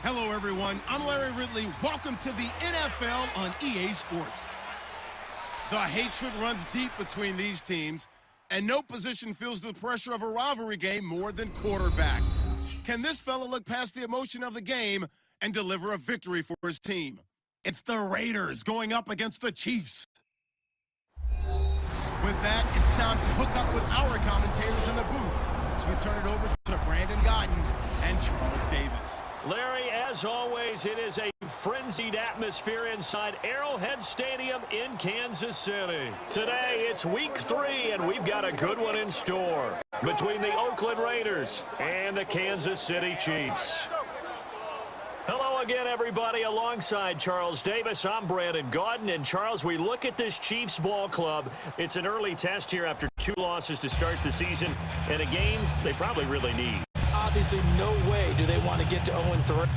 Hello, everyone. I'm Larry Ridley. Welcome to the NFL on EA Sports. The hatred runs deep between these teams, and no position feels the pressure of a rivalry game more than quarterback. Can this fella look past the emotion of the game and deliver a victory for his team? It's the Raiders going up against the Chiefs. With that, it's time to hook up with our commentators in the booth. So we turn it over to Brandon Gotton and Charles Davis. Larry, as always, it is a frenzied atmosphere inside Arrowhead Stadium in Kansas City. Today, it's week 3, and we've got a good one in store between the Oakland Raiders and the Kansas City Chiefs. Hello again, everybody. Alongside Charles Davis, I'm Brandon Gotton. And, Charles, we look at this Chiefs ball club. It's an early test here after 2 losses to start the season, and a game they probably really need. Obviously, no way do they want to get to 0-3.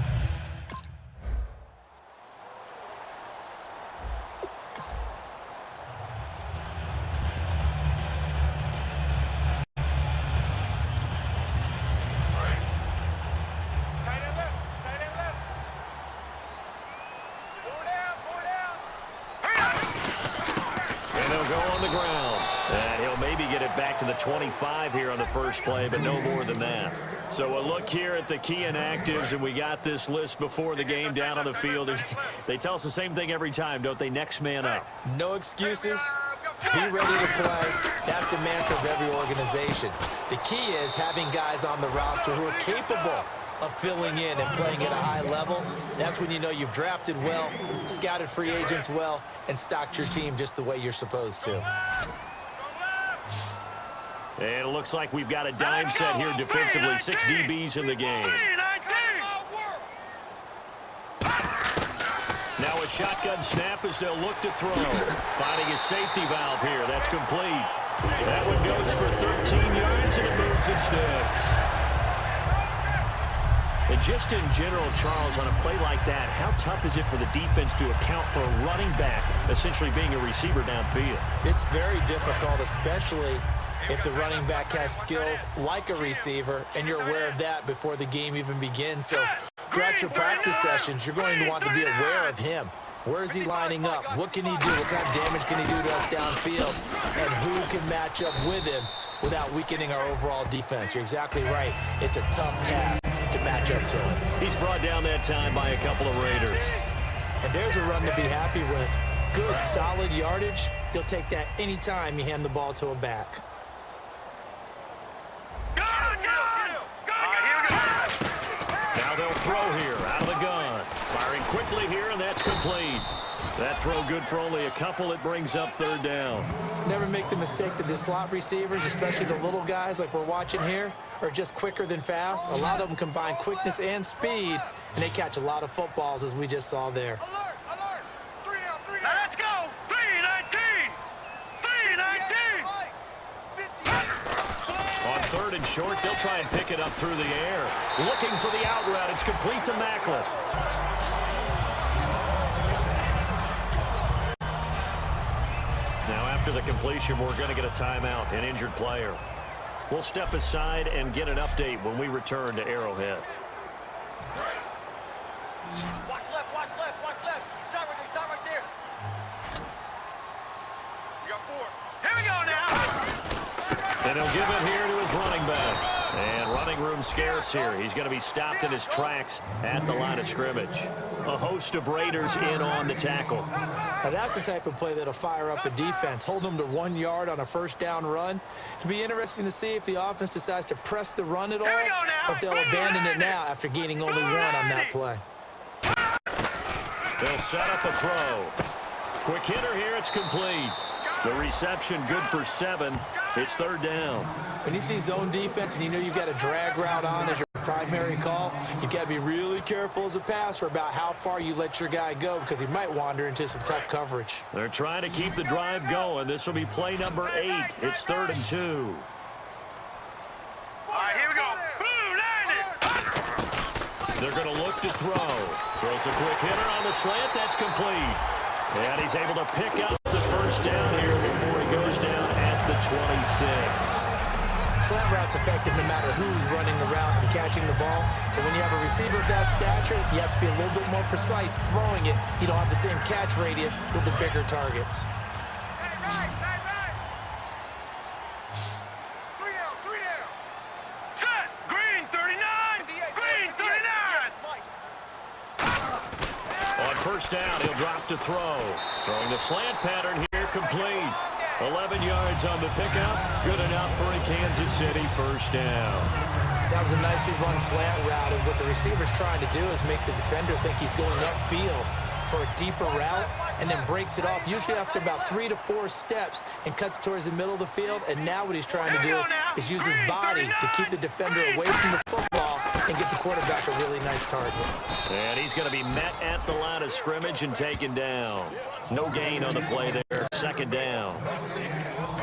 Back to the 25 here on the first play, but no more than that. So a look here at the key inactives, and we got this list before the game down on the field. They tell us the same thing every time, don't they? Next man up. No excuses. Be ready to play. That's the mantra of every organization. The key is having guys on the roster who are capable of filling in and playing at a high level. That's when you know you've drafted well, scouted free agents well, and stocked your team just the way you're supposed to. And it looks like we've got a dime set here defensively. 6 DBs in the game. Now a shotgun snap as they'll look to throw. Finding a safety valve here. That's complete. That one goes for 13 yards, and it moves the sticks. And just in general, Charles, on a play like that, how tough is it for the defense to account for a running back essentially being a receiver downfield? It's very difficult, especially if the running back has skills like a receiver, and you're aware of that before the game even begins. So throughout your practice sessions, you're going to want to be aware of him. Where is he lining up? What can he do? What kind of damage can he do to us downfield? And who can match up with him without weakening our overall defense? You're exactly right. It's a tough task to match up to him. He's brought down that time by a couple of Raiders. And there's a run to be happy with. Good, solid yardage. You'll take that any time you hand the ball to a back. Now they'll throw here out of the gun. Firing quickly here, and that's complete. That throw good for only a couple. It brings up 3rd down. Never make the mistake that the slot receivers, especially the little guys like we're watching here, are just quicker than fast. A lot of them combine quickness and speed, and they catch a lot of footballs, as we just saw there. Alert, alert. 3 down. Let's go. 3-19. 3-19. On 3rd and short, they'll try and pick it up through the air. Looking for the out route. It's complete to Macklin. Now after the completion, we're going to get a timeout, an injured player. We'll step aside and get an update when we return to Arrowhead. Watch left, watch left, watch left. Stop right there. We got 4. Here we go now. And he'll give it here to his running back. And running room scarce here. He's going to be stopped in his tracks at the line of scrimmage. A host of Raiders in on the tackle. Now that's the type of play that'll fire up the defense. Hold them to 1 yard on a 1st down run. It'll be interesting to see if the offense decides to press the run at all, or if they'll abandon it now after gaining only 1 on that play. They'll set up a throw. Quick hitter here. It's complete. The reception good for 7. It's 3rd down. When you see zone defense and you know you've got a drag route on as your primary call, you've got to be really careful as a passer about how far you let your guy go, because he might wander into some tough coverage. They're trying to keep the drive going. This will be play number 8. It's 3rd and 2. All right, here we go. They're going to look to throw. Throws a quick hitter on the slant. That's complete. And he's able to pick up the 1st down here before he goes down at the 26. slant route's effective no matter who's running the route and catching the ball. But when you have a receiver of that stature, you have to be a little bit more precise throwing it. You don't have the same catch radius with the bigger targets. Set. Green 39. Green 39. On first down, he'll drop to throw. Throwing the slant pattern here, complete. 11 yards on the pickup. Good enough for a Kansas City first down. That was a nicely run slant route, and what the receiver's trying to do is make the defender think he's going upfield for a deeper route, and then breaks it off, usually after about 3 to 4 steps, and cuts towards the middle of the field. And now what he's trying to do is use his body to keep the defender away from the football and get the quarterback a really nice target. And he's going to be met at the line of scrimmage and taken down. No gain on the play there, second down.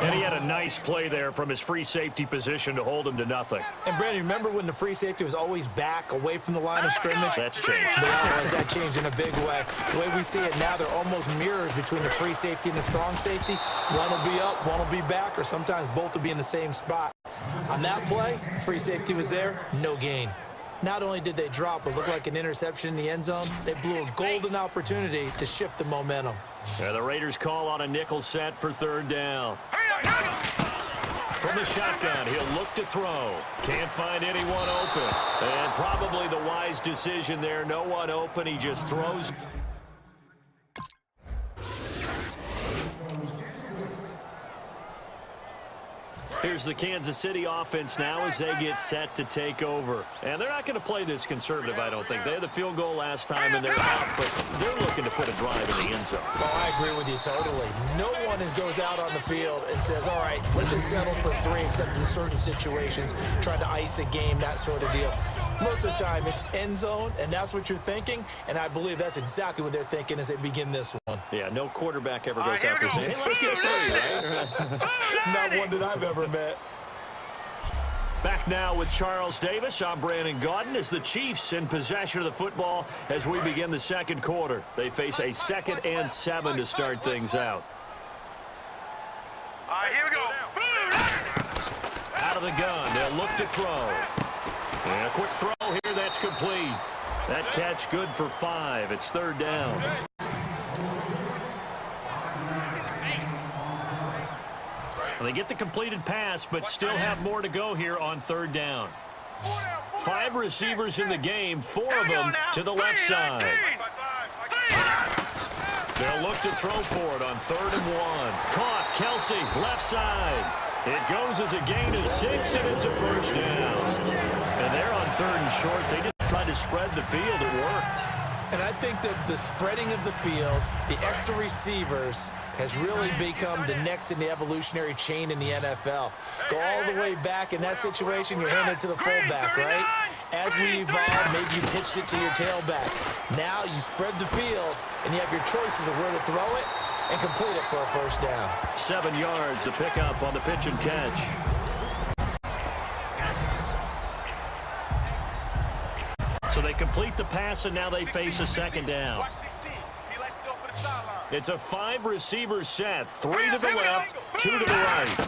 And he had a nice play there from his free safety position to hold him to nothing. And Brandon, remember when the free safety was always back away from the line of scrimmage? That's changed. That changed in a big way. The way we see it now, they're almost mirrors between the free safety and the strong safety. One will be up, one will be back, or sometimes both will be in the same spot. On that play, free safety was there, no gain. Not only did they drop what looked like an interception in the end zone, they blew a golden opportunity to shift the momentum. And the Raiders call on a nickel set for third down. From the shotgun, he'll look to throw. Can't find anyone open. And probably the wise decision there. No one open. He just throws. Here's the Kansas City offense now as they get set to take over. And they're not going to play this conservative, I don't think. They had the field goal last time, and they're up, but they're looking to put a drive in the end zone. Oh, I agree with you totally. No one goes out on the field and says, all right, let's just settle for 3, except in certain situations, trying to ice a game, that sort of deal. Most of the time, it's end zone, and that's what you're thinking, and I believe that's exactly what they're thinking as they begin this one. Yeah, no quarterback ever goes out there saying, hey, let's get 3, right? Not one that I've ever met. Back now with Charles Davis. I'm Brandon Gaudin as the Chiefs in possession of the football as we begin the second quarter. They face a 2nd and 7 to start things out. All right, here we go. Out of the gun, they'll look to throw. And a quick throw here, that's complete. That catch good for 5. It's third down. Well, they get the completed pass, but still have more to go here on third down. 5 receivers in the game, 4 of them to the left side. They'll look to throw for it on 3rd and 1. Caught, Kelsey, left side. It goes as a gain of 6, and it's a first down. And they're on 3rd and short. They just tried to spread the field. It worked. And I think that the spreading of the field, the extra receivers, has really become the next in the evolutionary chain in the NFL. Go all the way back in that situation, you're handed to the fullback, right? As we evolve, maybe you pitched it to your tailback. Now you spread the field, and you have your choices of where to throw it and complete it for a first down. 7 yards to pick up on the pitch and catch. So they complete the pass, and now they face a second down. It's a 5-receiver set. 3 to the left, 2 to the right.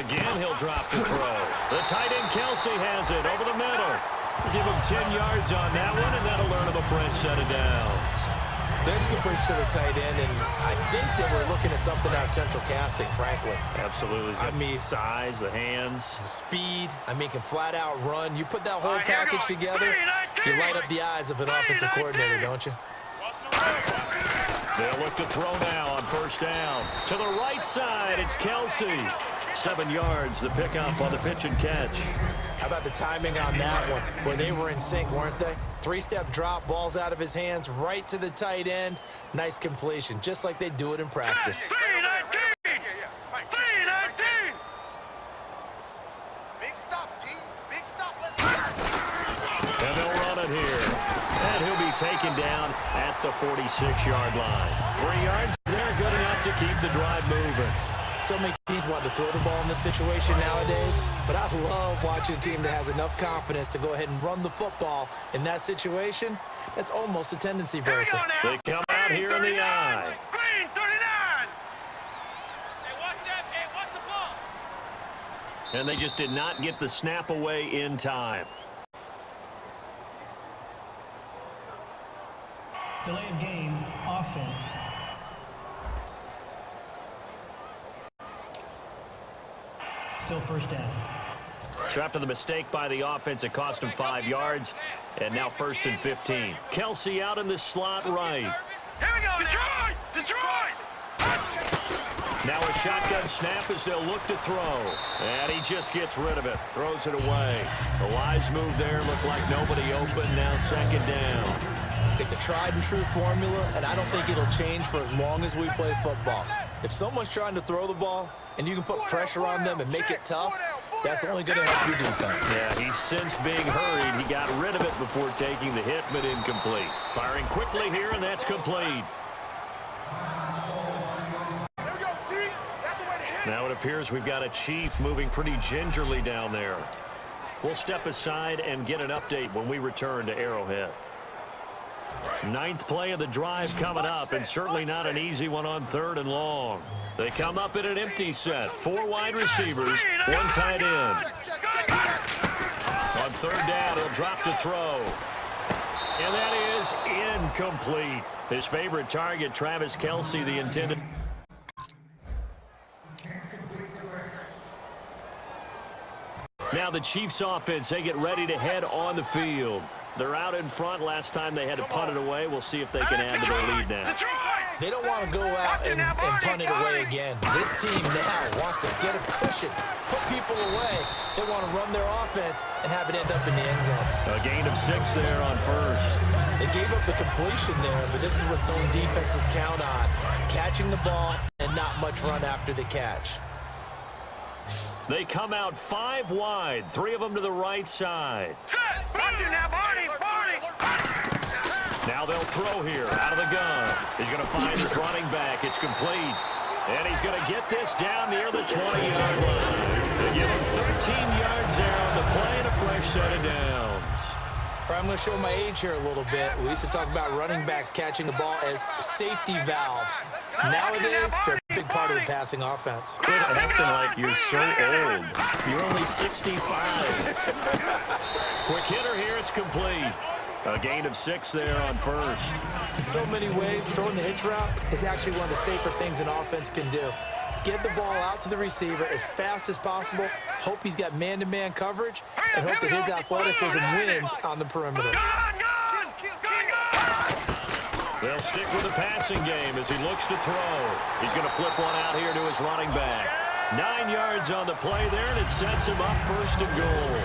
Again, he'll drop the throw. The tight end, Kelsey, has it over the middle. Give him 10 yards on that one, and that'll earn him a fresh set of downs. There's good push to the tight end, and I think that we're looking at something out of central casting, frankly. Absolutely. I mean, size, the hands. Speed. I mean, can flat out run. You put that whole package together, you light up the eyes of an offensive coordinator, don't you? They'll look to throw now on first down. To the right side, it's Kelsey. 7 yards, the pickup on the pitch and catch. How about the timing on that one? Where they were in sync, weren't they? 3-step drop, balls out of his hands, right to the tight end. Nice completion, just like they do it in practice. 3-19! 3-19! Big stop, G. Big stop. Let's go. And they'll run it here. And he'll be taken down at the 46-yard line. 3 yards there, good enough to keep the drive moving. So many teams want to throw the ball in this situation nowadays, but I love watching a team that has enough confidence to go ahead and run the football in that situation. That's almost a tendency breaker. They come out here in the eye. Green 39! Hey, watch that. Hey, watch the ball. And they just did not get the snap away in time. Delay of game, offense. Still first down. So after the mistake by the offense, it cost him 5 yards. And now 1st and 15. Kelsey out in the slot right. Here we go. Detroit! Detroit! Now a shotgun snap as they'll look to throw. And he just gets rid of it. Throws it away. A wise move there. Looked like nobody open. Now 2nd down. It's a tried and true formula, and I don't think it'll change for as long as we play football. If someone's trying to throw the ball and you can put pressure on them and make it tough, that's only going to help your defense. Yeah, he's since being hurried. He got rid of it before taking the hit, but incomplete. Firing quickly here, and that's complete. Now it appears we've got a Chief moving pretty gingerly down there. We'll step aside and get an update when we return to Arrowhead. 9th play of the drive coming up, and certainly not an easy one on 3rd and long. They come up in an empty set. 4 wide receivers, 1 tight end. On 3rd down, he'll drop to throw. And that is incomplete. His favorite target, Travis Kelce, the intended. Now the Chiefs offense, they get ready to head on the field. They're out in front. Last time they had to punt it away. We'll see if they can add to their lead now. They don't want to go out and punt it away again. This team now wants to get a cushion, put people away. They want to run their offense and have it end up in the end zone. A gain of 6 there on 1st. They gave up the completion there, but this is what zone defenses count on. Catching the ball and not much run after the catch. They come out 5 wide, 3 of them to the right side. Watch it now, Barney! Barney! Now they'll throw here out of the gun. He's going to find his running back. It's complete. And he's going to get this down near the 20-yard line. They give him 13 yards there on the play and a fresh set of downs. All right, I'm going to show my age here a little bit. We used to talk about running backs catching the ball as safety valves. Nowadays, they're a big part of the passing offense. Quit acting like you're so old. You're only 65. Quick hitter here. It's complete. A gain of 6 there on 1st. In so many ways, throwing the hitch route is actually one of the safer things an offense can do. Get the ball out to the receiver as fast as possible, hope he's got man-to-man coverage, and hope that his athleticism wins on the perimeter. They'll stick with the passing game as he looks to throw. He's going to flip one out here to his running back. 9 yards on the play there, and it sets him up 1st and goal.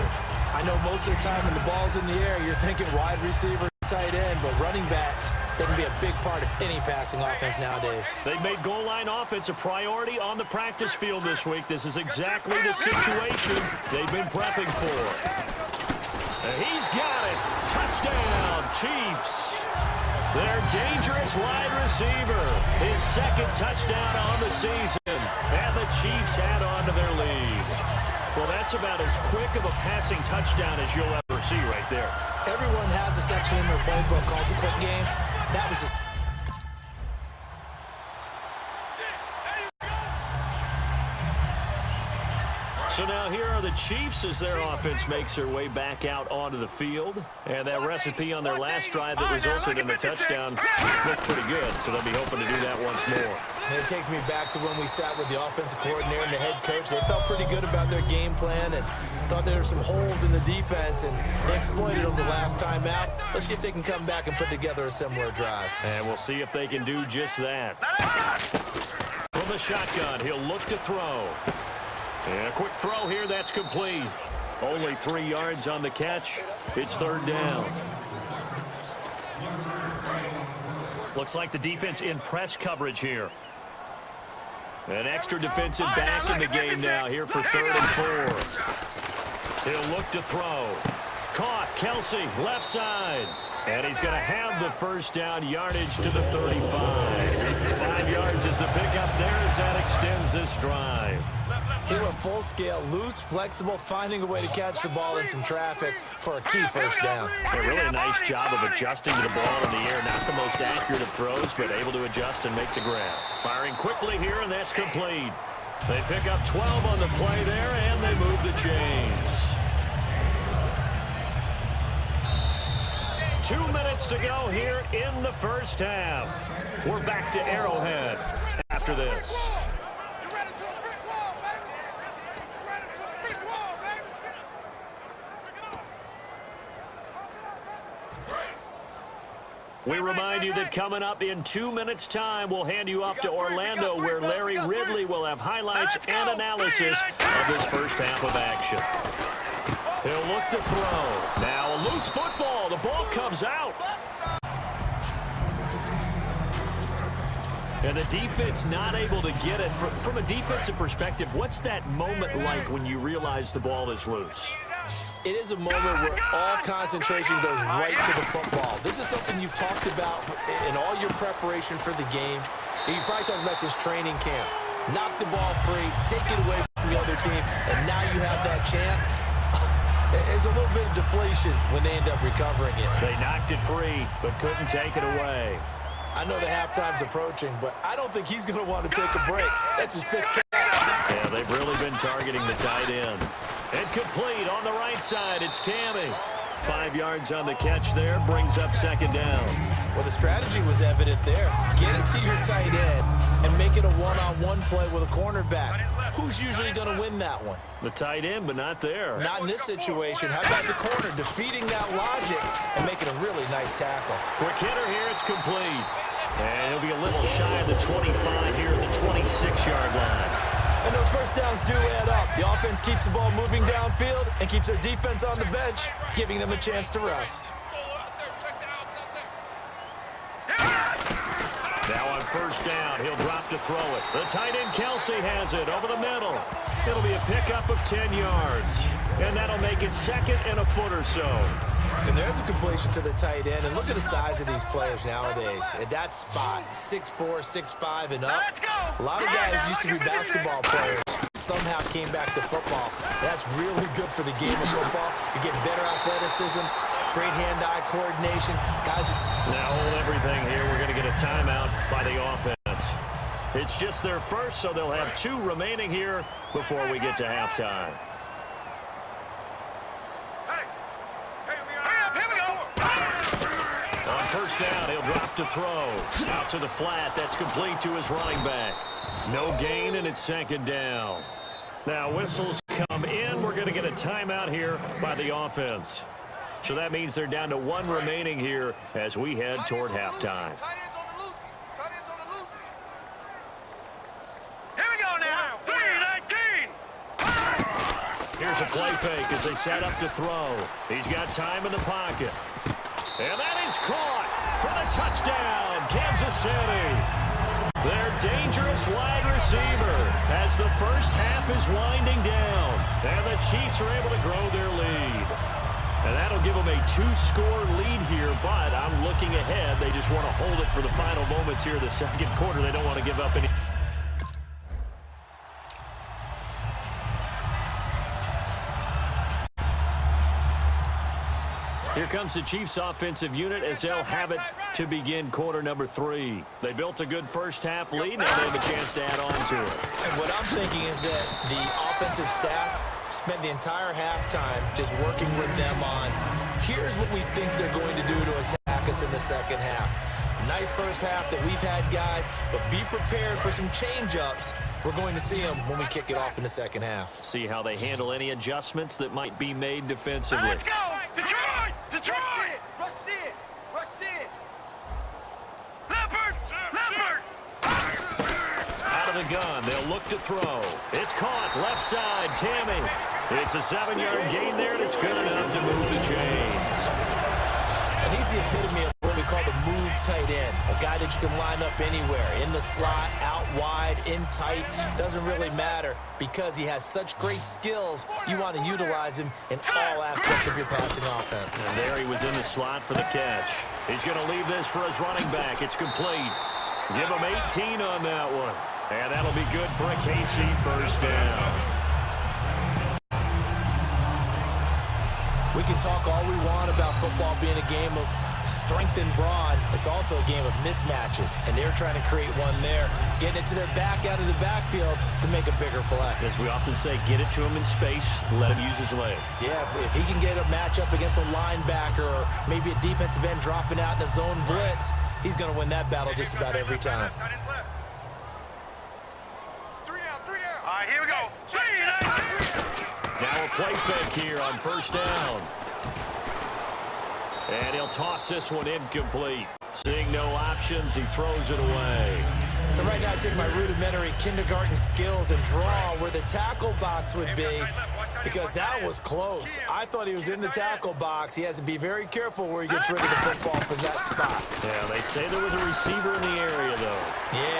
I know most of the time when the ball's in the air, you're thinking wide receiver, tight end, but running backs, they can be a big part of any passing offense nowadays. They've made goal line offense a priority on the practice field this week. This is exactly the situation they've been prepping for. And he's got it. Touchdown, Chiefs. Their dangerous wide receiver. His 2nd touchdown on the season. And the Chiefs add on to their lead. Well, that's about as quick of a passing touchdown as you'll ever see right there. Everyone has a section in their playbook called the quick game. That was his. So now here are the Chiefs as their offense makes their way back out onto the field. And that recipe on their last drive that resulted in the touchdown looked pretty good. So they'll be hoping to do that once more. And it takes me back to when we sat with the offensive coordinator and the head coach. They felt pretty good about their game plan and thought there were some holes in the defense, and they exploited them the last time out. Let's see if they can come back and put together a similar drive. And we'll see if they can do just that. From the shotgun, he'll look to throw. And a quick throw here, that's complete. Only 3 yards on the catch. It's 3rd down. Looks like the defense in press coverage here. An extra defensive back in the game now here for 3rd and 4. He'll look to throw. Caught, Kelsey, left side. And he's going to have the 1st down, yardage to the 35. 5 yards is the pickup there as that extends this drive. He went full scale, loose, flexible, finding a way to catch the ball in some traffic for a key 1st down. Really a nice job of adjusting to the ball in the air. Not the most accurate of throws, but able to adjust and make the grab. Firing quickly here, and that's complete. They pick up 12 on the play there, and they move the chains. 2 minutes to go here in the first half. We're back to Arrowhead after this. You're ready to a brick wall, baby. You're ready to a brick wall, baby. We remind you that coming up in 2 minutes' time, we'll hand you off to Orlando, where Larry Ridley will have highlights and analysis of this first half of action. He'll look to throw. Now a loose football. The ball comes out. And the defense not able to get it. From a defensive perspective, what's that moment like when you realize the ball is loose? It is a moment where all concentration goes right to the football. This is something you've talked about in all your preparation for the game. You probably talked about since training camp. Knock the ball free, take it away from the other team, and now you have that chance. There's a little bit of deflation when they end up recovering it. They knocked it free, but couldn't take it away. I know the halftime's approaching, but I don't think he's going to want to take a break. That's his fifth catch. Yeah, they've really been targeting the tight end. And complete on the right side. It's Tammy. 5 yards on the catch there. Brings up second down. Well, the strategy was evident there. Get it to your tight end and make it a one-on-one play with a cornerback. Who's usually going to win that one? The tight end, but not there. Not in this situation. How about the corner defeating that logic and making a really nice tackle? Quick hitter here. It's complete. And he'll be a little shy of the 25 here at the 26-yard line. And those first downs do add up. The offense keeps the ball moving downfield and keeps their defense on the bench, giving them a chance to rest. Now on first down, he'll drop to throw it. The tight end, Kelsey, has it over the middle. It'll be a pickup of 10 yards. And that'll make it second and a foot or so. And there's a completion to the tight end. And look at the size of these players nowadays. At that spot, 6'4", 6'5", and up. A lot of guys used to be basketball players. Somehow came back to football. That's really good for the game of football. You get better athleticism, great hand-eye coordination. Guys, now hold everything here. We're going to get a timeout by the offense. It's just their first, so they'll have 2 remaining here before we get to halftime. On first down, he'll drop to throw. Out to the flat. That's complete to his running back. No gain, and it's second down. Now whistles come in. We're going to get a timeout here by the offense. So that means they're down to 1 remaining here as we head toward halftime. Here we go now. 3-19. Here's a play fake as they set up to throw. He's got time in the pocket. And that is caught for the touchdown, Kansas City. Their dangerous wide receiver as the first half is winding down. And the Chiefs are able to grow their lead. And that'll give them a 2-score lead here, but I'm looking ahead. They just want to hold it for the final moments here of the second quarter. They don't want to give up any. Here comes the Chiefs offensive unit as they'll have it to begin quarter number 3. They built a good first half lead. Now they have a chance to add on to it. and what I'm thinking is that the offensive staff spent the entire halftime just working with them on, here's what we think they're going to do to attack us in the second half. Nice first half that we've had, guys, but be prepared for some change-ups. We're going to see them when we kick it off in the second half. See how they handle any adjustments that might be made defensively. Let's go. Detroit. Detroit. Rush in. Rush in. Leopard. Leopard. Out of the gun, they'll look to throw. It's caught, left side, Tammy. It's a 7-yard gain there, and it's good enough to move the chains. And he's the epitome of what we call the move tight end, a guy that you can line up anywhere, in the slot, out wide, in tight, doesn't really matter because he has such great skills. You want to utilize him in all aspects of your passing offense. And there he was in the slot for the catch. He's going to leave this for his running back. It's complete. Give him 18 on that one. And that'll be good for a KC first down. We can talk all we want about football being a game of strength and brawn. It's also a game of mismatches, and they're trying to create one there, getting it to their back out of the backfield to make a bigger play. As we often say, get it to him in space, let him use his leg. Yeah, if he can get a matchup against a linebacker or maybe a defensive end dropping out in a zone blitz, he's going to win that battle just about every time. All right, here we go. Now a play fake here on first down. And he'll toss this one incomplete. Seeing no options, he throws it away. And right now I take my rudimentary kindergarten skills and draw where the tackle box would be, because that was close. I thought he was in the tackle box. He has to be very careful where he gets rid of the football from that spot. Yeah, they say there was a receiver in the area, though. Yeah.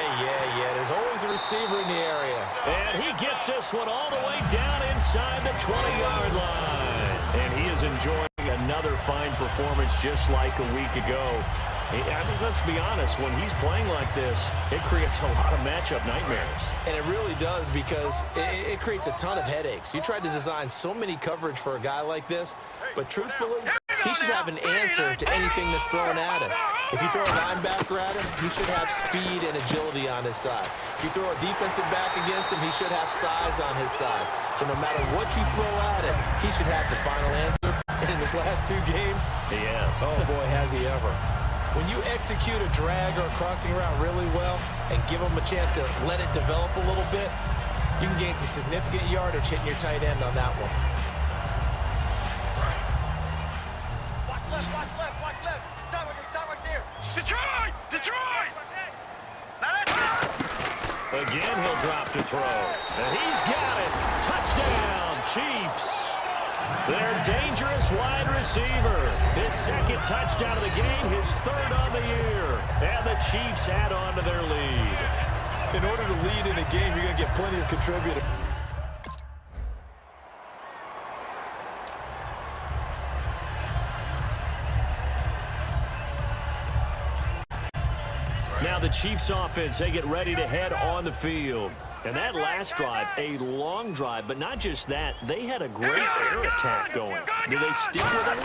There's always a receiver in the area. And he gets this one all the way down inside the 20-yard line. And he is enjoying another fine performance just like a week ago. I mean, let's be honest, when he's playing like this, it creates a lot of matchup nightmares. And it really does, because it creates a ton of headaches. You try to design so many coverage for a guy like this, but truthfully, he should have an answer to anything that's thrown at him. If you throw a linebacker at him, he should have speed and agility on his side. If you throw a defensive back against him, he should have size on his side. So no matter what you throw at him, he should have the final answer. And in his last 2 games, He has. oh boy, has he ever. When you execute a drag or a crossing route really well and give him a chance to let it develop a little bit, you can gain some significant yardage hitting your tight end on that one. Watch left. Stop right there. Detroit! Again, he'll drop to throw. And he's got it. Touchdown, Chiefs. Their dangerous wide receiver. His second touchdown of the game, his third on the year. And the Chiefs add on to their lead. In order to lead in a game, you're going to get plenty of contributors. Now the Chiefs offense, they get ready to head on the field. And that last drive, a long drive, but not just that, they had a great air attack going. Do they stick with it?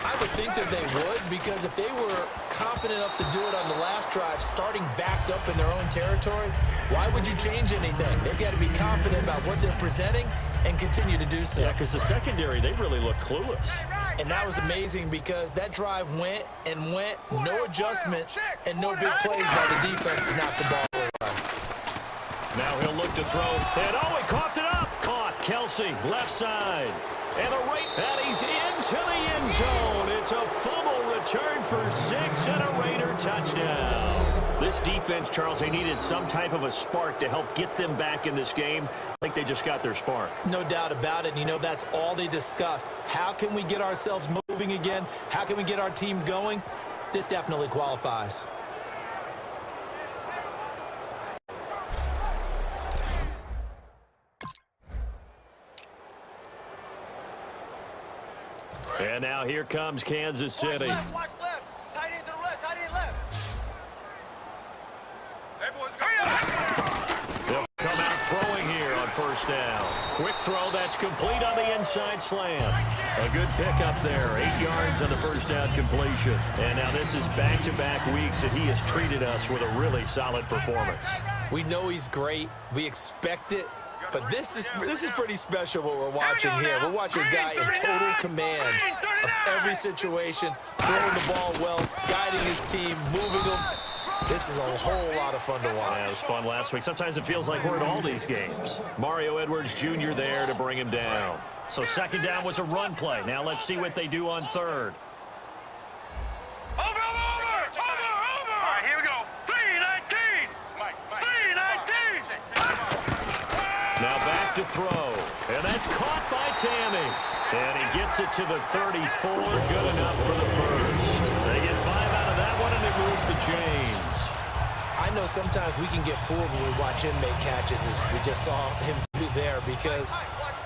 I would think that they would, because if they were confident enough to do it on the last drive, starting backed up in their own territory, why would you change anything? They've got to be confident about what they're presenting and continue to do so. Yeah, because the secondary, they really look clueless. And that was amazing, because that drive went, no adjustments, and no big plays by the defense to knock the ball away. Now he'll look to throw. And oh, he coughed it up. Caught Kelsey, left side. And he's into the end zone. It's a fumble return for 6 and a Raider touchdown. This defense, Charles, they needed some type of a spark to help get them back in this game. I think they just got their spark. No doubt about it. And you know, that's all they discussed. How can we get ourselves moving again? How can we get our team going? This definitely qualifies. And now here comes Kansas City. Watch left. Tight end to the left. Hey, boys, They'll come out throwing here on first down. Quick throw that's complete on the inside slant. A good pickup there. 8 yards on the first down completion. And now this is back-to-back weeks that he has treated us with a really solid performance. We know he's great. We expect it. But this is pretty special what we're watching here. We're watching a guy in total command of every situation, throwing the ball well, guiding his team, moving them. This is a whole lot of fun to watch. Yeah, it was fun last week. Sometimes it feels like we're at all these games. Mario Edwards Jr. there to bring him down. So second down was a run play. Now let's see what they do on third. Over! All right, here we go. 3-19. 3-19. Now back to throw. And that's caught by Tammy. And he gets it to the 34. Good enough for the first. They get 5 out of that one, and it moves the chains. I know sometimes we can get fooled when we watch him make catches, as we just saw him do there, because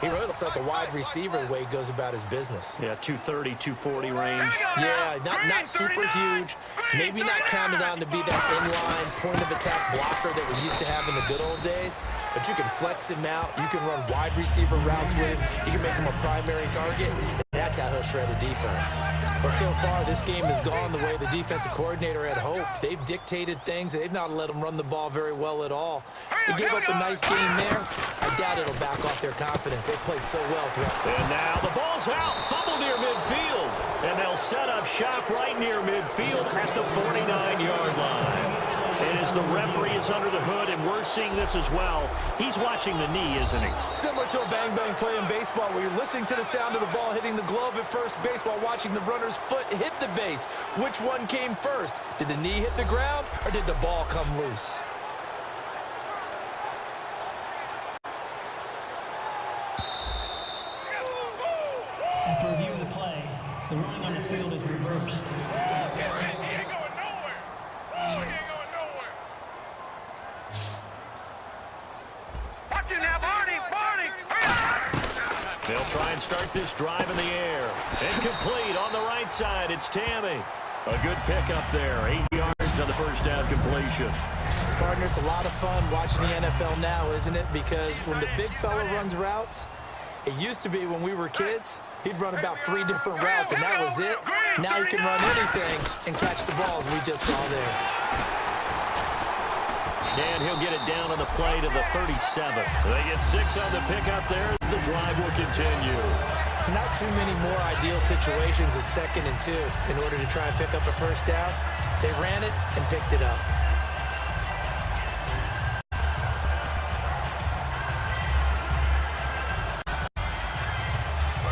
he really looks like a wide receiver the way he goes about his business. Yeah, 230, 240 range. Yeah, not super huge. Maybe not counted on to be that inline point-of-attack blocker that we used to have in the good old days, but you can flex him out. You can run wide receiver routes with him. You can make him a primary target. And That's how he'll shred a defense. But so far, this game has gone the way the defensive coordinator had hoped. They've dictated things, and they've not let them run the ball very well at all. They gave up a nice game there. I doubt it'll back off their confidence. They've played so well throughout. And now the ball's out. Fumble near midfield. And they'll set up shop right near midfield at the 49-yard line. As the referee is under the hood, and we're seeing this as well, he's watching the knee, isn't he? Similar to a bang-bang play in baseball where you're listening to the sound of the ball hitting the glove at first base while watching the runner's foot hit the base. Which one came first? Did the knee hit the ground, or did the ball come loose? After review of the play, the ruling on the field is reversed. He ain't going nowhere. He ain't going nowhere. Watch it now, Barney! Barney! They'll try and start this drive in the air. Incomplete on the right side. It's Tammy. A good pickup there. 8 yards on the first down completion. Partner, it's a lot of fun watching the NFL now, isn't it? Because when the big fella runs routes, it used to be when we were kids, he'd run about 3 different routes, and that was it. Now he can run anything and catch the balls we just saw there. And he'll get it down on the play to the 37. They get 6 on the pickup there as the drive will continue. Not too many more ideal situations at 2nd and 2 in order to try and pick up a first down. They ran it and picked it up.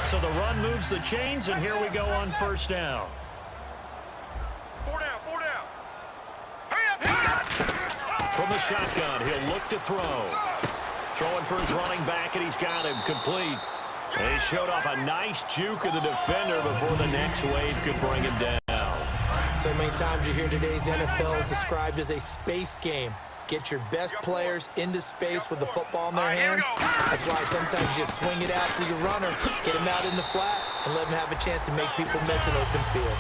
So the run moves the chains, and here we go on first down. 4 down, 4 down. From the shotgun, he'll look to throw. Throwing for his running back, and he's got him complete. And he showed off a nice juke of the defender before the next wave could bring him down. So many times you hear today's NFL described as a space game. Get your best players into space with the football in their hands. That's why sometimes you swing it out to your runner, get him out in the flat, and let him have a chance to make people miss an open field.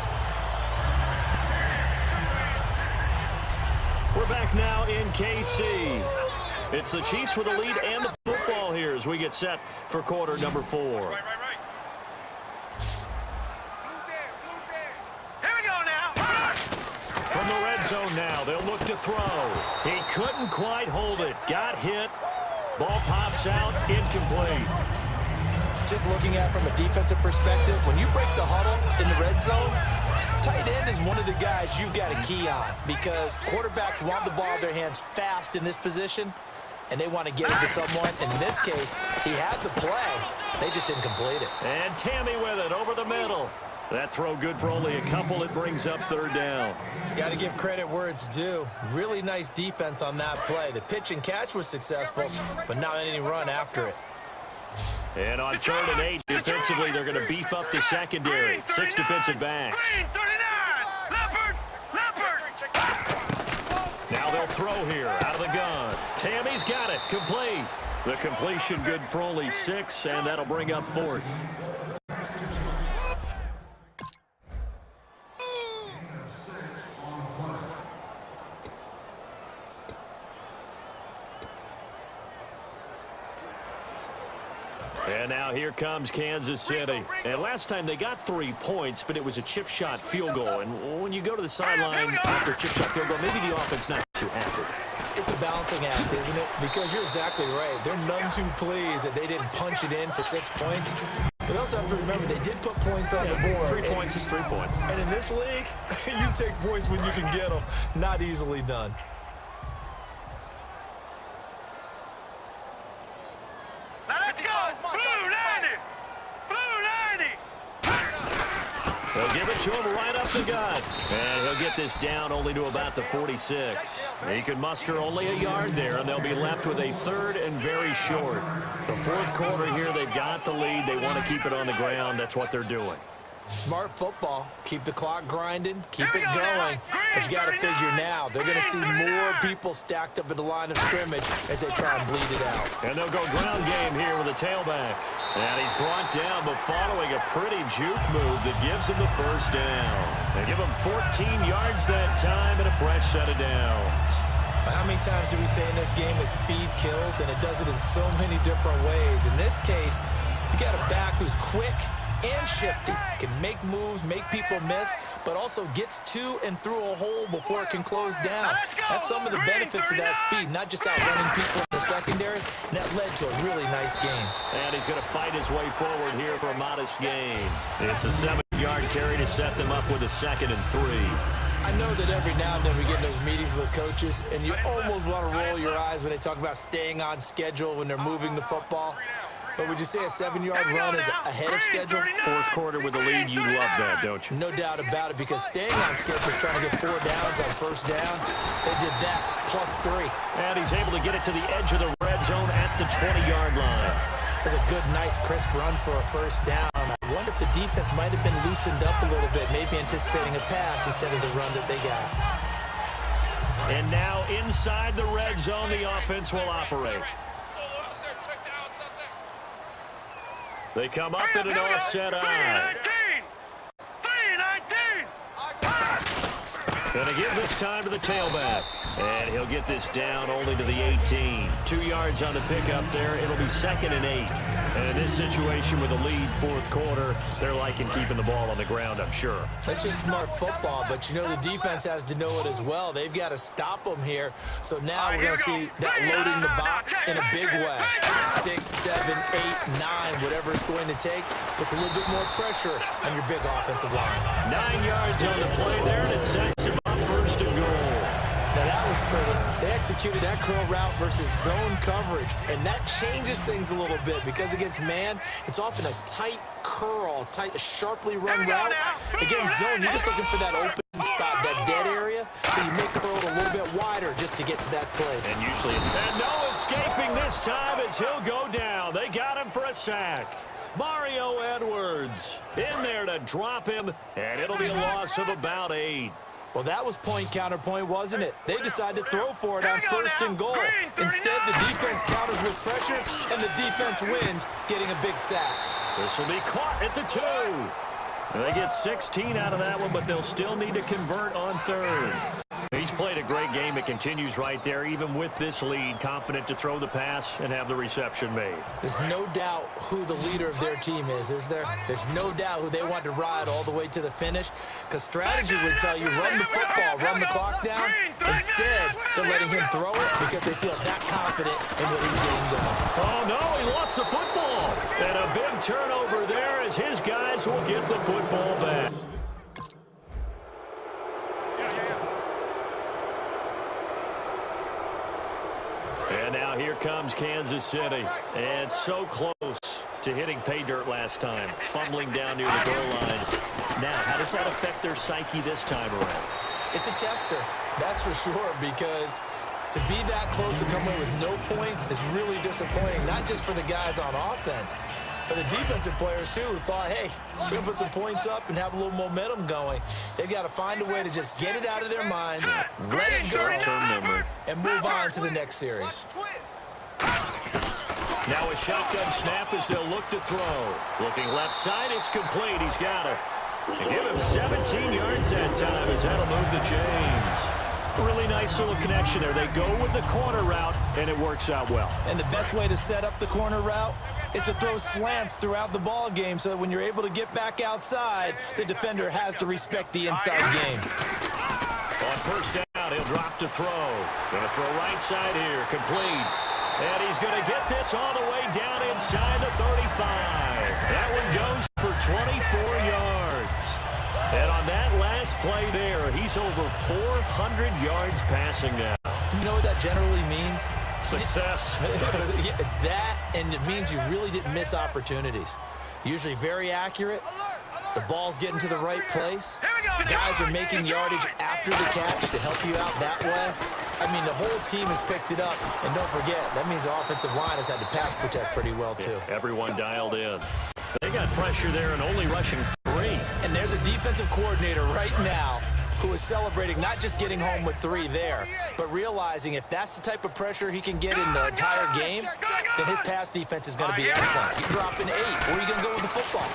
We're back now in KC. It's the Chiefs with the lead and the football here as we get set for quarter number 4. Right. Blue dead, blue dead. Here we go now. From the red zone now, they'll look to throw. He couldn't quite hold it. Got hit. Ball pops out, incomplete. Just looking at it from a defensive perspective, when you break the huddle in the red zone, tight end is one of the guys you've got to key on because quarterbacks want the ball in their hands fast in this position, and they want to get it to someone. In this case, he had the play. They just didn't complete it. And Tammy with it over the middle. That throw good for only a couple. It brings up 3rd down. Got to give credit where it's due. Really nice defense on that play. The pitch and catch was successful, but not any run after it. And on 3rd and 8, defensively, they're going to beef up the secondary. 6 defensive backs. Green, 39. Leopard. Now they'll throw here out of the gun. Tammy's got it. Complete. The completion good for only 6, and that'll bring up 4th. And now here comes Kansas City. And last time they got 3 points, but it was a chip shot field goal. And when you go to the sideline after a chip shot field goal, maybe the offense not too happy. It's a balancing act, isn't it? Because you're exactly right. They're none too pleased that they didn't punch it in for 6 points. But they also have to remember they did put points on the board. 3 points is 3 points. And in this league, you take points when you can get them. Not easily done. Now let's go. Blue 90. Blue 90. They'll give it to him right up the gut. And he'll get this down only to about the 46. He can muster only a yard there, and they'll be left with a 3rd and very short. The 4th quarter here, they've got the lead. They want to keep it on the ground. That's what they're doing. Smart football. Keep the clock grinding. Keep it going. But you got to figure now, they're going to see more people stacked up at the line of scrimmage as they try and bleed it out. And they'll go ground game here with a tailback. And he's brought down, but following a pretty juke move that gives him the 1st down. They give him 14 yards that time and a fresh set of downs. How many times do we say in this game that speed kills, and it does it in so many different ways? In this case, you got a back who's quick and shifty. Can make moves, make people miss, but also gets to and through a hole before it can close down. That's some of the benefits of that speed, not just outrunning people in the secondary, and that led to a really nice game. And he's going to fight his way forward here for a modest gain. It's a 7-yard carry to set them up with a 2nd and 3. I know that every now and then we get in those meetings with coaches, and you almost want to roll your eyes when they talk about staying on schedule when they're moving the football. But would you say a 7-yard run is ahead of schedule? Fourth quarter with a lead, you love that, don't you? No doubt about it, because staying on schedule, trying to get 4 downs on first down, they did that, +3. And he's able to get it to the edge of the red zone at the 20-yard line. That's a good, nice, crisp run for a first down. I wonder if the defense might have been loosened up a little bit, maybe anticipating a pass instead of the run that they got. And now inside the red zone, the offense will operate. They come up in an offset eye. 3-19. Gonna give this time to the tailback. And he'll get this down only to the 18. 2 yards on the pickup there. It'll be 2nd and 8. And in this situation with a lead fourth quarter, they're liking keeping the ball on the ground, I'm sure. That's just smart football, but you know the defense has to know it as well. They've got to stop them here. So now we're going to see that loading the box in a big way. 6, 7, 8, 9, whatever it's going to take, puts a little bit more pressure on your big offensive line. 9 yards on the play there, and it sets him up 1st and goal. Now that was pretty. They executed that curl route versus zone coverage, and that changes things a little bit because against man, it's often a tight curl, a sharply run route. Against zone, you're just looking for that open spot, that dead area, so you make curl a little bit wider just to get to that place. And usually, and no escaping this time as he'll go down. They got him for a sack. Mario Edwards in there to drop him, and it'll be a loss of about 8. Well, that was point counterpoint, wasn't it? They decided to throw for it on 1st and goal. Instead, the defense counters with pressure, and the defense wins, getting a big sack. This will be caught at the 2. And they get 16 out of that one, but they'll still need to convert on 3rd. He's played a great game. It continues right there, even with this lead, confident to throw the pass and have the reception made. There's no doubt who the leader of their team is there? There's no doubt who they want to ride all the way to the finish, because strategy would tell you run the football, run the clock down. Instead, they're letting him throw it because they feel that confident in what he's getting done. Oh, no, he lost the football. And a big turnover there as his guys will get the football back. And now here comes Kansas City. And so close to hitting pay dirt last time, fumbling down near the goal line. Now, how does that affect their psyche this time around? It's a tester, that's for sure, because to be that close and come away with no points is really disappointing, not just for the guys on offense, but the defensive players, too, who thought, hey, we're going to put some points up and have a little momentum going. They've got to find a way to just get it out of their minds, let it go, and move on to the next series. Now a shotgun snap as they'll look to throw. Looking left side, it's complete. He's got it. And give him 17 yards that time as that'll move the chains. Really nice little connection there. They go with the corner route, and it works out well. And the best way to set up the corner route is to throw slants throughout the ball game so that when you're able to get back outside, the defender has to respect the inside game. On 1st down, he'll drop to throw. Gonna throw right side here, complete. And he's gonna get this all the way down inside the 35. That one goes for 24 yards. And on that last play there, he's over 400 yards passing now. You know what that generally means? Success. That, and it means you really didn't miss opportunities. Usually very accurate. The ball's getting to the right place. The guys are making yardage after the catch to help you out that way. I mean, the whole team has picked it up. And don't forget, that means the offensive line has had to pass protect pretty well, too. Yeah, everyone dialed in. They got pressure there and only rushing 3. And there's a defensive coordinator right now who is celebrating not just getting home with 3 there, but realizing if that's the type of pressure he can get in the entire game, then his pass defense is going to be excellent. You're dropping 8. Where are you going to go with the football?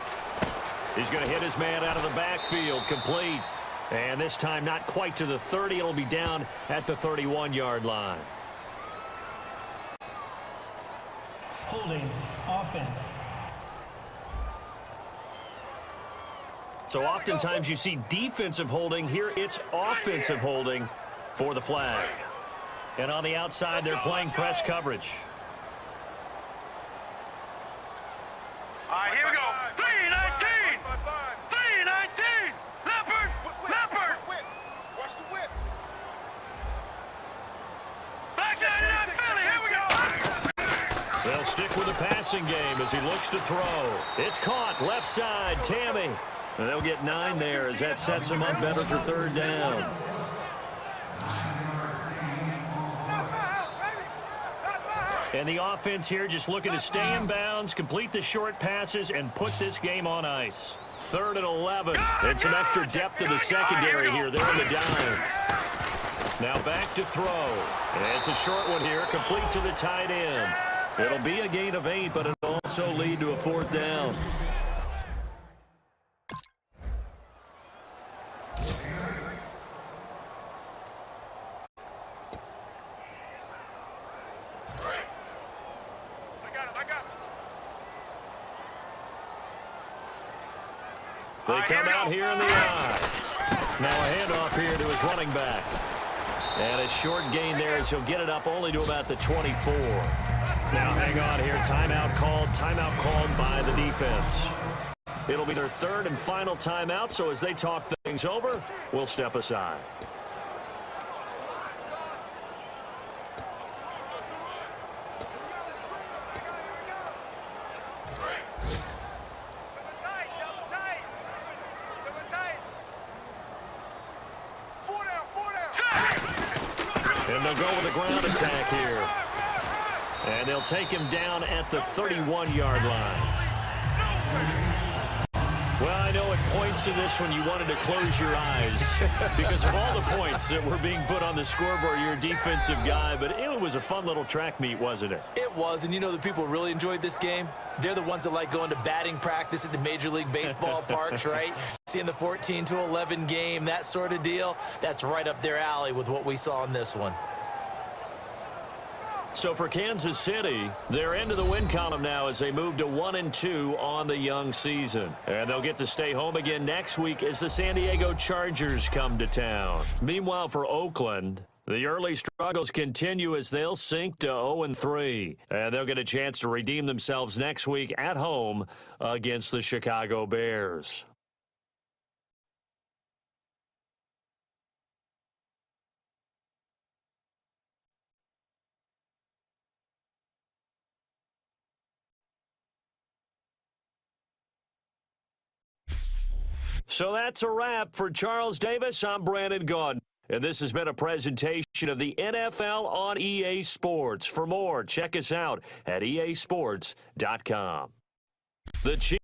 He's going to hit his man out of the backfield, complete. And this time not quite to the 30. It'll be down at the 31-yard line. Holding offense. So oftentimes you see defensive holding. Here it's offensive holding for the flag. And on the outside, they're playing press coverage. All right, here we go. 3-19. 3-19. Leopard. Leopard. Watch the whip. Back 99 Philly. Here we go. They'll stick with the passing game as he looks to throw. It's caught left side. Tammy. And they'll get 9 there as that sets them up better for third down. Not my house, baby. Not my house. And the offense here just looking to stay in bounds, complete the short passes, and put this game on ice. 3rd and 11. And some extra depth to the secondary here. They're in the dime. Now back to throw. And it's a short one here, complete to the tight end. It'll be a gain of 8, but it'll also lead to a 4th down. They come out here in the eye. Now a handoff here to his running back. And a short gain there as he'll get it up only to about the 24. Now hang on here. Timeout called by the defense. It'll be their 3rd and final timeout, so as they talk things over, we'll step aside. And they'll go with a ground attack here. And they'll take him down at the 31-yard line. Well, I know at points in this one you wanted to close your eyes because of all the points that were being put on the scoreboard. You're a defensive guy, but it was a fun little track meet, wasn't it? It was, and you know the people really enjoyed this game? They're the ones that like going to batting practice at the Major League Baseball parks, right? Seeing the 14-11 game, that sort of deal, that's right up their alley with what we saw in this one. So for Kansas City, they're into the win column now as they move to 1-2 on the young season. And they'll get to stay home again next week as the San Diego Chargers come to town. Meanwhile, for Oakland, the early struggles continue as they'll sink to 0-3. And they'll get a chance to redeem themselves next week at home against the Chicago Bears. So that's a wrap. For Charles Davis, I'm Brandon Gaudin. And this has been a presentation of the NFL on EA Sports. For more, check us out at easports.com. The